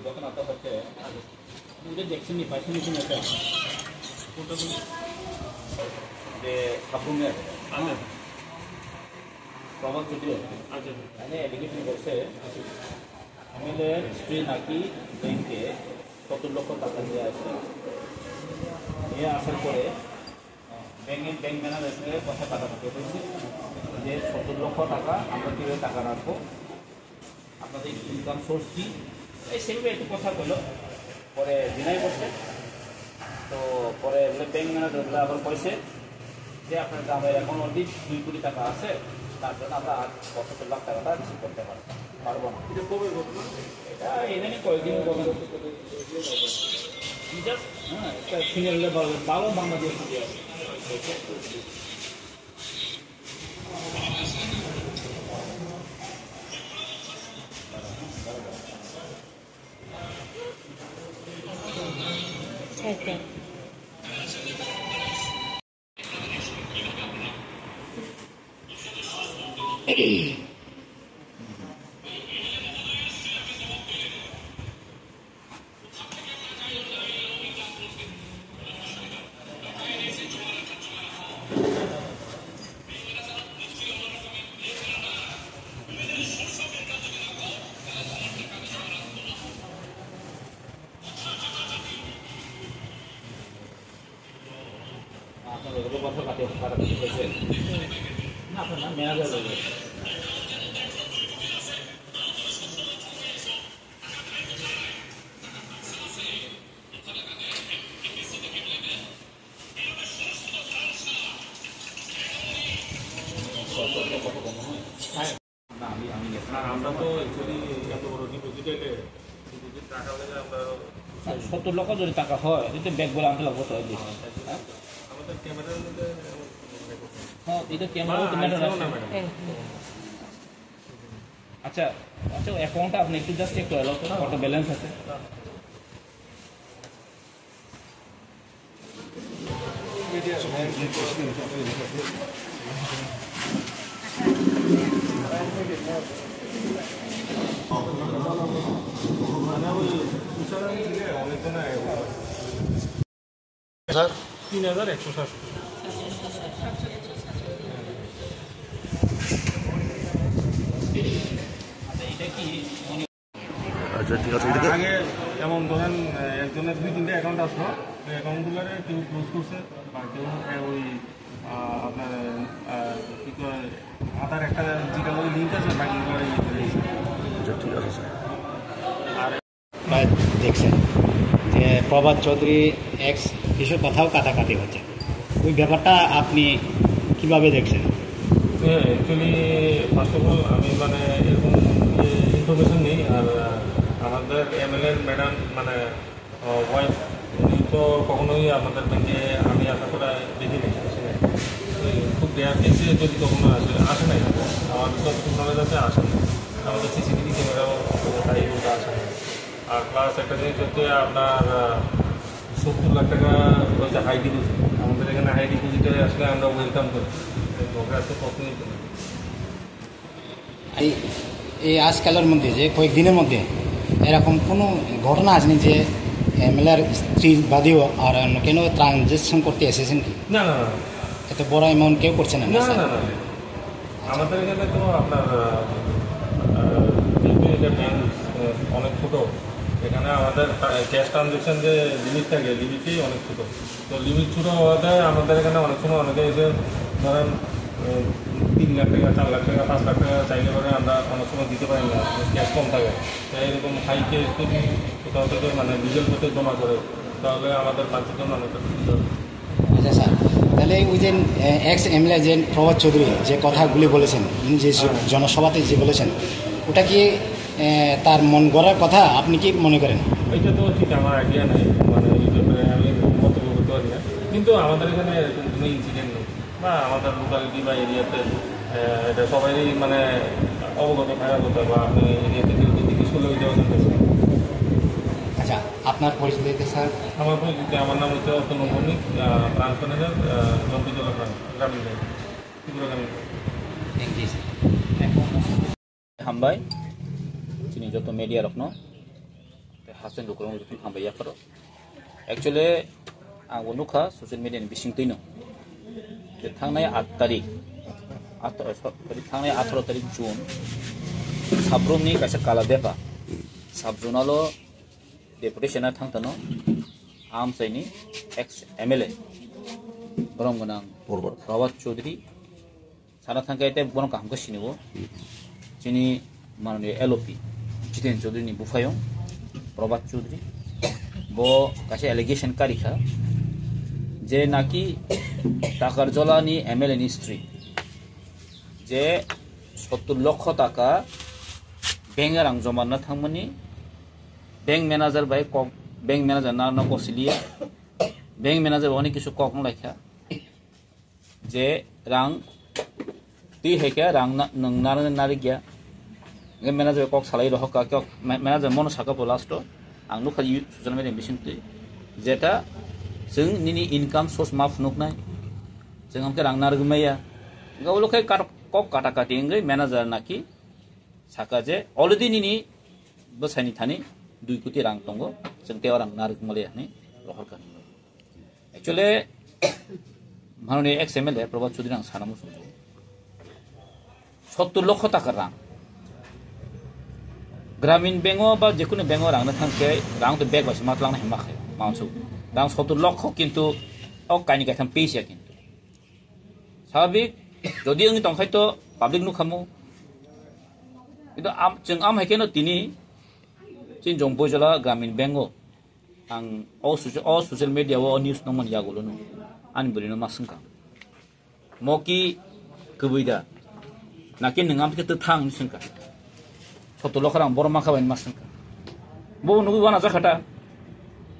যখন আপনার হচ্ছে দেখছেন পাইছেন যে খাপুনের প্রভাব যদিও এডুকেশন করছে আমাদের স্ত্রী নাকি ব্যাংকে 70 লক্ষ টাকা দিয়ে আসে নিয়ে আসার পরে ব্যাংক ম্যানেজারের কথা কাটাকাটি হয়েছে যে 70 লক্ষ টাকা আমরা কীভাবে টাকা রাখবো, আপনাদের ইনকাম সোর্স কী, এই সেভাবে একটু কথা বললো। পরে ডিনাই করছে। তো পরে ব্যাংক ম্যানেজার আবার কইছে যে আপনার গ্রামের এখন অলরেডি 2 কোটি টাকা আছে, তার জন্য আমরা 75 লাখ টাকাটা রিসিভ করতে পারবো না। এটা এখানে কয়েকদিন জাস্ট একটা সিনিয়র লেভেল ভালো বাংলাদেশ কথা কাটাকাটি হয়েছে না, আপনার নাম ম্যানেজার রয়েছে। আমরা তো অ্যাকচুয়ালি এত বড় ডিপোজিট টাকা হলে আমরা 70 লক্ষ যদি টাকা হয় এটা ব্যাগ বলে আনতে লাগবো তো আমাদের ক্যামেরার মধ্যে হ্যাঁ এটা ক্যামেরা আচ্ছা আচ্ছা অ্যাকাউন্টটা আপনি একটু জাস্ট একটু এলো কত ব্যালেন্স আছে স্যার 3160। আগে যেমন ধরেন একজনের 2-3টে অ্যাকাউন্ট আসলো, ওই অ্যাকাউন্টগুলোরে কেউ ক্লোজ করছে বা কেউ ওই আপনার কী করে আধার একটা যেটা ওই লিঙ্ক আছে বাকিগুলো ইয়ে করে দিয়েছে। ঠিক আছে স্যার। আর দেখছেন যে প্রভাত চৌধুরী এক্স কিছু কথাও কাটাকাটি হচ্ছে, ওই ব্যাপারটা আপনি কীভাবে দেখছেন? অ্যাকচুয়ালি ফার্স্ট অফ অল আমি মানে এরকম ইনফরমেশন নেই। আর আমাদের এমএলএ ম্যাডাম মানে ওয়াইফ উনি তো কখনোই আমাদের ব্যাংকে আমি আশা করা দেখিনি, খুব রেয়ার কেসে যদি কখনো আসে নাই, আমাদের তো নলেজ আছে আসে না, আমাদের সিসিটিভি ক্যামেরাও তাই বলতে আসে না। আর প্লাস একটা জিনিস হচ্ছে আপনার 70 লাখ টাকা হচ্ছে হাই ডিপোজিট, আমাদের এখানে হাই ডিপোজিটে আসলে আমরা ওয়েলকাম করি, ওকে তো প্রশ্নই করি। এই আজকালের মধ্যে যে কয়েকদিনের মধ্যে এরকম কোনো ঘটনা আসেনি যে এমএলএর স্ত্রী বাদেও আর অন্য কেন ট্রানজ্যাকশন করতে এসেছেন কি? না না না, এত বড় অ্যামাউন্ট কেউ করছে না। না না না, আমাদের এখানে তো আপনার যেহেতু এটা ব্যাংক অনেক ছোটো, এখানে আমাদের ক্যাশ ট্রানজ্যাকশন যে লিমিট থাকে লিমিটই অনেক ছোটো। তো লিমিট ছোটো হওয়াতে আমাদের এখানে অনেক সময় অনেকে এসে ধরেন 3 লাখ টাকা 4 লাখ টাকা 5 লাখ টাকা চাইলে পরে আমরা অনেক সময় দিতে পারি না, ক্যাশ কম থাকে। তাই এরকম হাই ক্যাশ যদি কোথাও থেকে মানে ডিজেল করতে জমা করে তাহলে আমাদের বাচ্চার জন্য অনেকটা সুবিধা হবে। আচ্ছা স্যার, তাহলে ওই যে এক্স এমএলএ যে প্রভাত চৌধুরী যে কথাগুলি বলেছেন, উনি যে জনসভাতে যে বলেছেন, ওটা কি তার মন গড়ার কথা আপনি কি মনে করেন? এটা তো ঠিক আমার আইডিয়া নেই, মানে এই ব্যাপারে আমি মন্তব্য করতে পারি না। কিন্তু আমাদের এখানে এরকম কোনো ইনসিডেন্ট নেই, বা আমাদের লোকালিটি বা এরিয়াতে এটা সবারই মানে অবগত থাকার কথা, বা আপনি এরিয়াতে কেউ জিজ্ঞেস করলে ওই যাওয়া জানতেছে। আচ্ছা, আপনার পরিচিতি স্যার? আমার পরিচিতি, আমার নাম হচ্ছে Atanu Bhowmik, branch manager, Jampijala branch, Gramin bank, Tripura Gramin bank. Thank you sir. हामबाय जोंनि जत' मेडिया रखनो हासन दुखुरां जत' हामबाय याफोर एक्चुअली आंबो नुखा ससियेल मिडियानि बिसिंतैनो जे थांनाय 8 तारिख थांनाय 18 तारिख जुन साब्रुमनि कासे काला देपा साबजुनालो डेपुटेशना थांतनो आमसाइनि एक्स एमएलए बरमगोनां प्रभात चौधरी सारा थांखायते बरम कामखौ सिनिगो जोंनि माननीय एलओपि जितेन चौधरीनि बुफायं प्रभात चौधरी बो कासे एलिगेशन कारिखा जे नाकि टाकारजलानि एमएलए नि स्त्री जे 70 लक्ष टाका बैंक रां जमानो थांमोननि बैंक मैनेजर बाय कक बैंक मैनेजर ना कसिलिया बैंक मैनेजर अनेक किसु कक लाइखा जे रां ती हेका रां नंनार नारि गया मैनेजर कक सालाय रहका कक मैनेजर मन साका लास्ट आं नुखा ससियेल मिडिया बिसिंतै जेटा जों निनि इनकाम सोर्स मा फुनुकनाय जों हमके रां नारगमाया गावलखै कक काटा काटिंगै मैनेजर नाकि साका जे अलरेडी निनि बसायनि थानि 2 कोटी रां दंगो जों तेव रां नारगमाले नि रहरका एक्चुअली माननीय एक्स एमएलए प्रभात चौधरी आं साना मुसुं 70 लक्ष टाका रां ग्रामीण बैंक बा जेकुनु बैंक रांनो थांखे रां तो बेग बासि मातलांनो हेमाखै मानसु रां 70 लक्ष किन्तु अ कानि गायथाम पैसा किन्तु स्वाभाविक जदि आंनि तंखाय तो पाब्लिक नुखामो किन्तु जों आम हायकेनो तिनि चिन जंबोजला ग्रामीण बैंक आं अ ससियेल मिडिया अ न्यूज नमन यागुलनो आन बोरिनो मासंका मकि गबैदा नाकि नोंगाम के थां संका 70 लक्ष रां बर माखाबाय मासंका बो नुगु बाना जाखाटा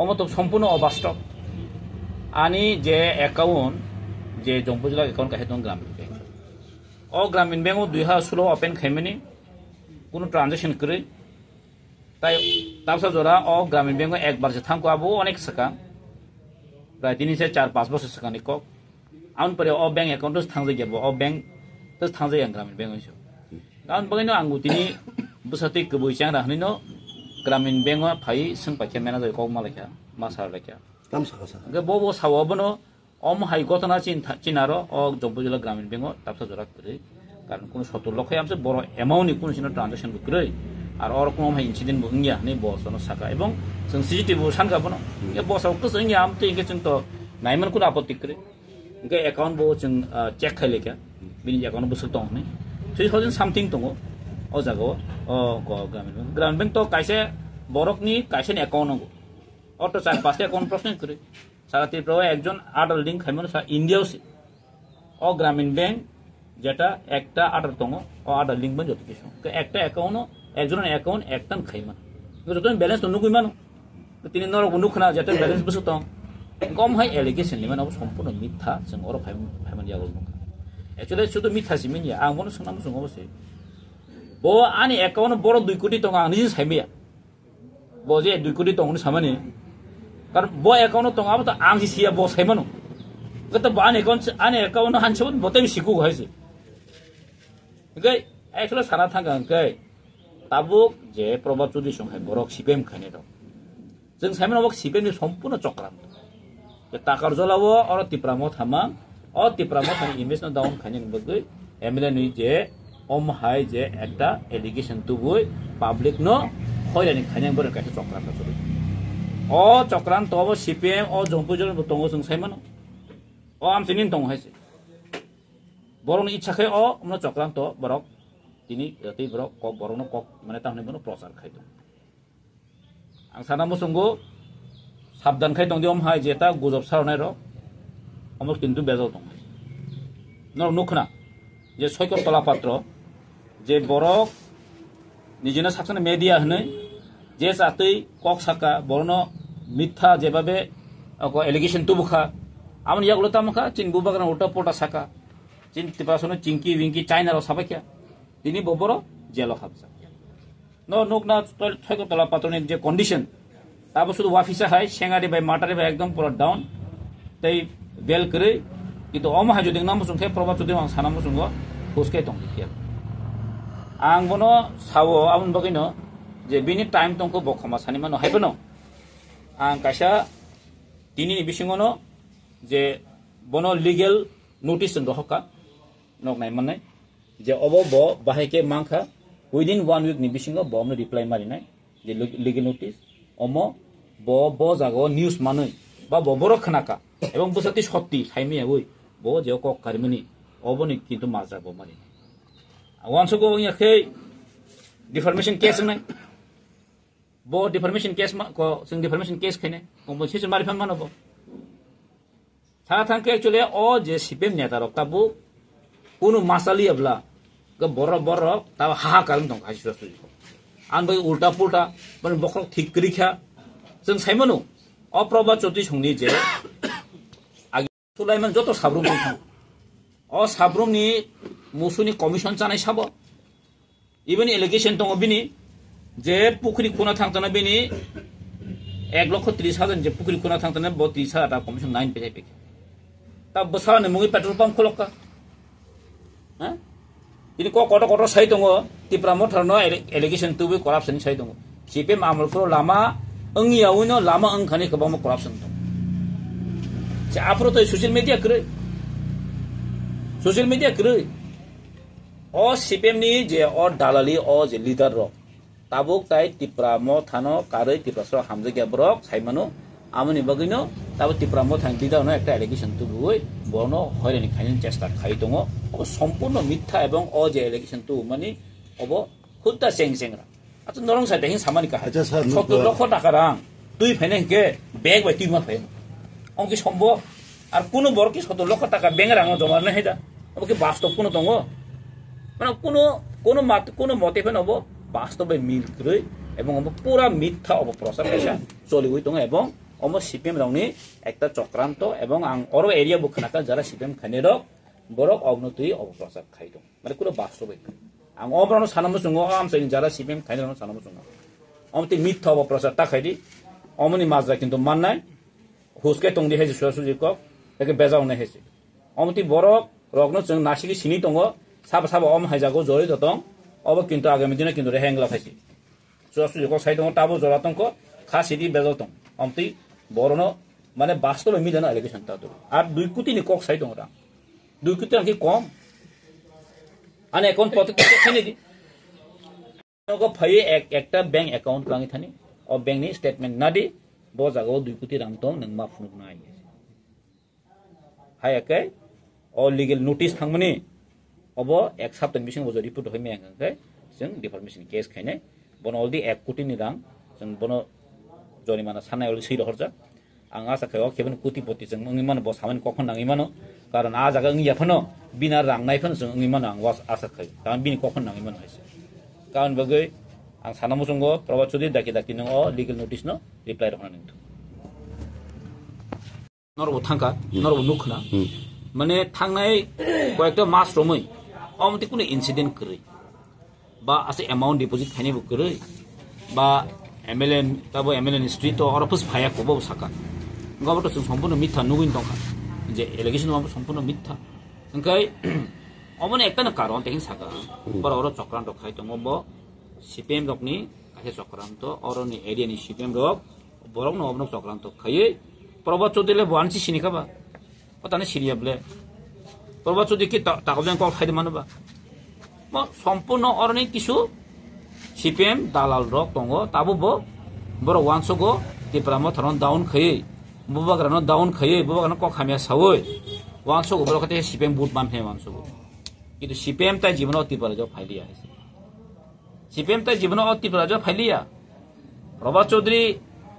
अमत सम्पूर्ण अबास्तव आनी जे अकाउंट जे जंबोजला अकाउंट काहे दं ग्रामीण बैंक अ ग्रामीण बैंक 2016 ओपन खायमनि কোনো ट्रांजेक्शन करे ताई ताबसा जरा अ ग्रामीण बैंक एक बार से थांको आबो अनेक सका प्राय 3 से 4-5 बছর सकानि को आउन परे अ बैंक अकाउंट थांजे गेबो अ बैंक तो थांजे ग्रामीण बैंक सो आउन बगैनो आंगु तिनि बसते गबैचां राहनिनो ग्रामीण बैंक फाइ सों पाखे मैनेजर को मालाखा मासार लाखा काम साखा गे बो सावबनो अम हाइ गतना चिनारो अ जंबोजला ग्रामीण बैंक ताबसा जरा करे कारण কোনো 70 লক্ষ আমছে বড় অ্যামাউন্টনি কোনো সিনো ট্রানজাকশন বকरै আর অরকম হাই ইনসিডেন্ট বহিয়া नै বসनो साका এবং जों सीसीटीवी सानगाबनो ए बसाव कसोंनि आमते इंगे जों तो नायमन कुन आपत्ति करे इंगे अकाउंट बो जों चेक खायलेका बिनि अकाउंट बसो दं नै 3000 समथिंग दङ अ जागो अ ग्रामीण बैंक तो कायसे बरकनि कायसेनि अकाउंट नंगो अट 4-5 अकाउंट प्रश्न करे सारा त्रिपुरा एकजन आधार लिंक खायमन सा इन्डियावसे अ ग्रामीण बैंक যেটা একটা আধার দङ ও আধার লিংক বন যত কিছু একটা অ্যাকাউন্ট একজনের অ্যাকাউন্ট একটান খাইমান যত ব্যালেন্স তো নুকুইমানো তিনি নর নুখনা যেটা ব্যালেন্স বসু দং কম হাই এলিগেশন লিমান অব সম্পূর্ণ মিথ্যা जों অর ফাইমান ইয়াগল নকা एक्चुअली শুধু মিথ্যা সিমিনিয়া आं বनो सोंनाम जों अबसे ब आनि अकाउंट बड़ 2 कोटी दङ आं निजे साइमिया ब जे 2 कोटी दङ सामानि कारण ब अकाउंट दङ आबो त आं सिया ब साइमानो गत बान अकाउंट हानसोन बते सिकु गयसे गय एक्चुअली साना थांगा गय ताबुक जे प्रभात चौधरी संहाय बरक सिपेम खाने दं जों साइमन अबक सिपेमनि सम्पूर्ण चक्राम जे टाकार जलावो और तिप्रामो थामा अ तिप्रामो थानि इमेजन डाउन खाने बगै एमएलए नि जे अम हाय जे एकटा एलिगेशन तुबुय पाब्लिक नो खयरानि खाने बर कासे चक्राम चलि अ चक्राम तब सिपेम अ जंपुजल दंगो जों साइमन अ आमसिनि दं हायसे बरन इच्छाखै अ हमनो चक्रांत बरक तिनि दै बरक क बरनो क माने ताहने बनो प्रचार खायदो आं साना मुसुंगो साबधान खाय दं दिम हाय जेता गुजब सारनाय र हमो किन्तु बेजाव दं न नुखना जे सयकर तला पात्र जे बरक निजेना साखने मीडिया हनै जे जातै कक साका बरनो मिथ्या जेबाबे एलिगेशन तुबुखा आमन यागलो तामखा चिन बुबागना उल्टा पोटा साका चिन तिपासनो चिंकी विंकी चाइना रो साबाख्या दिनी बबरो जेलो खाबसा न नोकना छयको तला पात्रनि जे कन्डिशन ताबो शुद्ध वाफिसा हाय सेंगारि बाय माटारि बाय एकदम पुरा डाउन तै बेल करे किन्तु अम हाय जदि नाम सुंखे प्रभात चौधरी आं साना मुसुंगो हुसके दं दिया आं बनो सावो आबुन बगैनो जे बिनि टाइम तंको बखमा सानि मानो हायबनो आं कायसा दिनि बिसिङनो जे बनो लिगेल नोटिस जों दहका नगनाय माननाय जे अब ब बाहायके मांखा विदिन 1 वीक नि बिसिङो बमनो रिप्लाय मारिनाय जे लिगेल नोटिस अम ब जागो निउज मानै बा बरो खोनाका এবং বসতি সত্যি সাইমি ওই ব যে কক কারিমনি অবনি কিন্তু মাজরা ব মারি ওয়ানসগো ইয়াকে ডিফরমেশন কেস নাই ব ডিফরমেশন কেস मा को जों डिफरमेशन केस खायने कम्पनसेशन मारि फान मानबो था थांके एक्चुअली ओ जे सिपेम नेता रक्ताबु कुनु मासाली अबला ग बर ता हा कारण दं हासिरा सुजि आन बै उल्टा पुल्टा बन बखर ठीक करिखा जों साइमनो अप्रभा चौधरी संनि जे सुलाइमान जत साब्रुम अ साब्रुमनि मुसुनि कमिशन जानाय साब इभेन एलिगेशन दङ बिनि जे पुखरी खुना थांतना बिनि 1,30,000 जे पुखरी खुना थांतना 30,000 ता कमिशन 9 पे ता बसाने मुगि पेट्रोल पंप खोलका ह इनि कट साइ दङ तिप्रा मथरनो एलिगेशन तुबे करप्शन साइ दङ सिपे मामलखौ लामा अंगियावनो लामा अंखानि गोबां करप्शन दं जे आपरो तो सोशल मीडिया करे ओ सीपीएम नि जे ओ दालाली ओ जे लीडर रो ताबुक ताई तिप्रामो थानो कारै तिप्रासर हामजगिया ब्रक साइमानो आमनि बगिनो ताबु तिप्रामो थान लीडर न एकटा एलिगेशन तु बुय बनो हयनि खायनि चेष्टा खाइ दङ अब सम्पूर्ण मिथ्या एवं ओ जे एलिगेशन तु माने अब खुद्दा सेंसेंरा आत नरं साइड हिं सामानि का 70 लाख टाका रां तुइ फाइने के बेग बाय तुइ मा फाइ अंकि सम्भव আর কোনো বড় কি 70 লক্ষ টাকা ব্যাংকে রাঙা জমা না হেদা ওকে বাস্তব কোনো দङ মানে কোনো মতে ফেন হবো বাস্তবে মিল করে এবং পুরা মিথ্যা অপপ্রচার পেশা চলিবই দङ এবং সিপিএম রাউনি একটা চক্রান্ত এবং আং অর এরিয়া বুকনাকা যারা সিপিএম খানের বড় অবনতি অপপ্রচার খাই দङ মানে কোনো বাস্তবে আং অবরণ সানামো জङ আমসাইন যারা সিপিএম খানের সানামো জङ অমতি মিথ্যা অপপ্রচার তা খাইদি অমনি মাজরা কিন্তু মাননাই हुसके तंगदि हेजि सुसुजि क एके बेजावने हेसि अमति बरक रगनो जों नासिगि सिनि दङ साबा अम हायजागो जरै दतं अब किन्तु आगामी दिना किन्तु हेंगला फाइसि सुसुजि क साइ दङ ताबो जरातं क खासिदि बेजावतं अमति बरनो माने बास्तव मिलेना एलिगेशन तादु आर 2 कोटी नि कक साइ दङ रा 2 कोटी आंकि कम आने अकाउंट प्रत्येक खानि दि नगो फाइ एकटा बैंक अकाउंट लांगि थानि अ बैंक नि स्टेटमेंट नादि ब जागो 2 कोटी रां दं नों मा फुनुक नाय हायके अ लीगल नोटिस थांमनि अब एक सप्ताह बिसिं बजो रिपोर्ट होय मेंगै जों डिफरमेशन केस खायने बन अलदि 1 कोटी नि रां जों बनो जरिमाना सानाय अलदि सै रहरजा आं आसा खायो केबन कोटिपति जों नोंनि मान ब सामान कखन नाङै मानो कारण आ जागा नों याफनो बिना रांनाय फन जों नोंनि मान आं वास आसा खायो कारण बिनि कखन नाङै मान हायसे कारण बगै आं सानामो जोंगो प्रभा चौधरी दाखि नों अ लीगल नोटिस न रिप्लाय रहना नों नरबो थांका नरबो नुखना माने थांनाय कयेकटा मास रमै अमति कुनो इन्सिडेंट करै बा आसे अमाउंट डिपॉजिट खाइनेबो करै बा एमएलए ताबो एमएलए नि स्ट्रीट तो अरफस फाया कोबो साका गबट जों सम्पूर्ण मिथ्या नुगिन दंखा जे एलिगेशन माबो सम्पूर्ण मिथ्या ओंखाय अमने एकटा कारण तेहिं साका पर अर चक्रान्त खाइ दङ ब सीपीएम रकनि काहे चक्रान्त अरनि एरिया नि सीपीएम रक बरक न अबन चक्रान्त खायै प्रभा चौधरी बानसि सिनिखाबा अताने सिरियाबले प्रभा चौधरी कि ताकबजन कल खाइदे मानबा म सम्पूर्ण अरनि किसु सीपीएम दालाल रक दङ ताबो बर वानसगो तिप्राम थरन डाउन खयै बुबाग्रानो डाउन खयै बुबाग्रानो क खामिया सावै वानसगो बरकते सीपीएम बुट मानफे वानसगो किन्तु सीपीएम ताइ जीवन तिप्रा जो फाइलिया है सीपीएम ताइ जीवन तिप्रा जो फाइलिया प्रभा चौधरी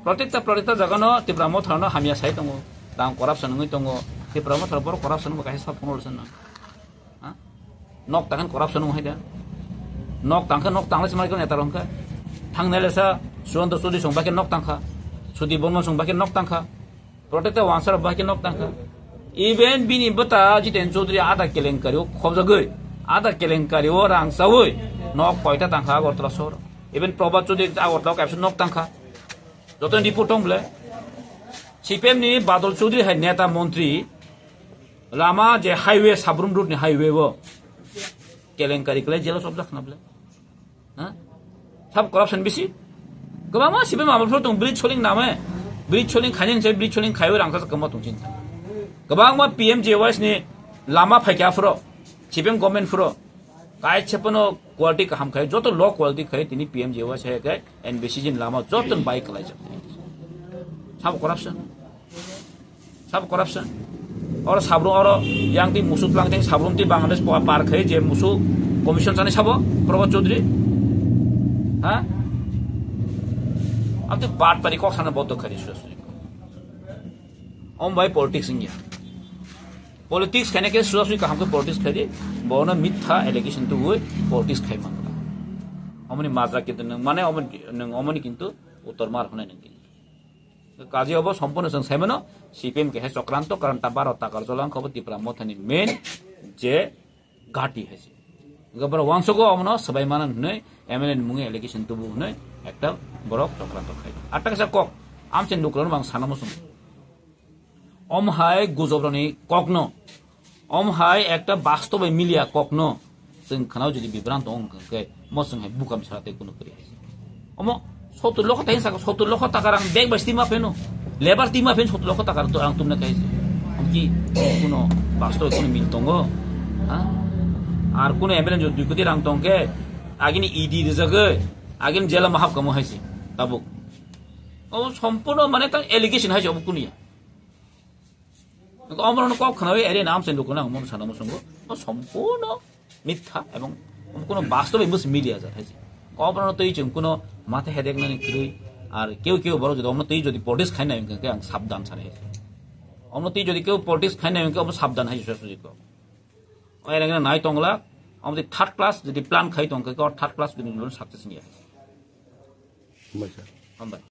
प्रत्येकता जगानो तिप्रामो थरनो हामिया साइ दङ दां करप्शन नङै दङ तिप्रामो थर बर करप्शन बकाय सा फनलसन हा नक ताखन करप्शन नङैदा नक तांलास मारगोन नेता रंखा थांनायलेसा सुवन्त चौधरी संबाके नक तांखा सुदीप बर्मन संबाके नक तांखा प्रत्येकता वानसार बाके नक तांखा इभेन बिनि बता जितेन चौधरी आधा केलेंकारियो खबजगै आधा केलेंकारियो रां सावै नक कयटा तांखा अगरतला सहर इभेन प्रभा चौधरी अगरतला कैप्सन नक तांखा जतन रिपोर्ट दंब्ले सीपीएम नि बादल चौधरी है नेता मंत्री लामा जे हाईवे साब्रुम रूट नि हाईवे वो केलेंकारी कले जेल सब जाखनाब्ले साब करप्शन बेसि गोबां मा सिबे माबाफोर दं ब्रिज सलिं नामे ब्रिज सलिं खायनि से ब्रिज सलिं खायो रांखा कमा दं चिन्ता गोबां मा PMJAYS नि लामा फायखाफोर सिबेम गभर्नमेन्ट फोर काय छेपनो क्वालिटी काम खाय जो तो लो क्वालिटी खाय तिनी PMJAYS है के NBC जिन लामा जो तो बाइक लाय जाते सब करप्शन और साब्रो और yang ti musuh pelang ting sabrum ti Bangladesh par khai je musuh commission sane sabo Prabhat Chaudhary ha अब तो बात पर को खाना बहुत खरी सुरसुरी ओम भाई पॉलिटिक्स इंडिया पॉलिटिक्स खाने के सुरसुरी का हमको पॉलिटिक्स खाई बहुत ना मिथ्या एलिगेशन तो हुए पॉलिटिक्स खाई मांगला अमनी माजा के तो माने अमनी किंतु उत्तर मार होने नहीं काजी अब संपूर्ण संसाय में CPM के है चक्रांत कारण तबार और ताकर जलांग खबर तिप्रा मोथनी मेन जे घाटी है गबर वंश को अमन सबाई मानन ने MLN मुंगे एलिगेशन तो बुने একটা বড় চক্রান্ত খাই আটটা কাছে কক আমছেন লোকরন বাং সানামসুম অমহাই গুজবরনি ককন অমহাই একটা বাস্তবে মিলিয়া ককন जों खानाव যদি বিভ্রান্ত অঙ্কে মসংহাই বুকাম ছাড়াতে কোনো করি অম 70 লক্ষ টাকা 70 লক্ষ টাকা রাং ব্যাগ বাস্তি মাফেনো লেবার টিম মাফেন 70 লক্ষ টাকা তো আং তুমনে খাইছে কি কোনো বাস্তবে কোনো মিল দङ আর কোন MLN যদি 2 কোটি রাং দङকে আগিনি ইডি রিজাগে আগেন জেলা মাহাব কামো হাইছে তাবুক ও সম্পূর্ণ মানে তা এলিগেশন হাইছে অবকুনিয়া অমরণ কক খানাবে এরে নাম সেন লোকনা অমন সানামো সঙ্গ সম্পূর্ণ মিথ্যা এবং কোনো বাস্তবে মুস মিডিয়া যা হাইছে অমরণ তৈ जों কোনো মাথা হেদেক নানি কিরই আর কেউ কেউ বড় যদি অমন তৈ যদি পলিটিক্স খাই না ইনকে আং সাবধান ছানে অমন তৈ যদি কেউ পলিটিক্স খাই না ইনকে অমন সাবধান হাইছে সুজি কো এরে নাই তংলা আমাদের থার্ড ক্লাস যদি প্ল্যান খাই তংকে থার্ড ক্লাস যদি সাকসেস নিয়া Ambay.